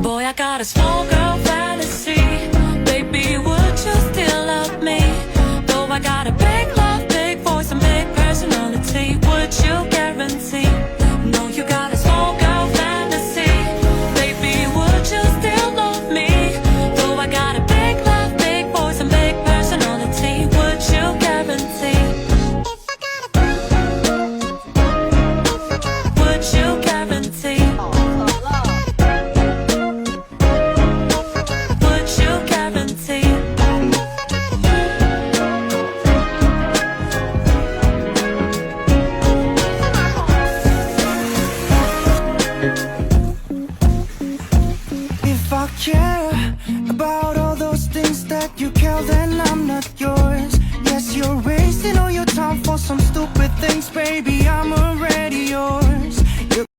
Boy, I got a small girl fantasy. Baby, would you still love me? Though I got a big love, big voice, and big personality, would you guarantee? No, you got a small girl fantasy. Baby, would you still love me? Though I got a big love, big voice, and big personality, would you guarantee? Would you guarantee? Would you guarantee? If I care about all those things that you care, then I'm not yours. Yes, you're wasting all your time for some stupid things, baby, I'm already yours.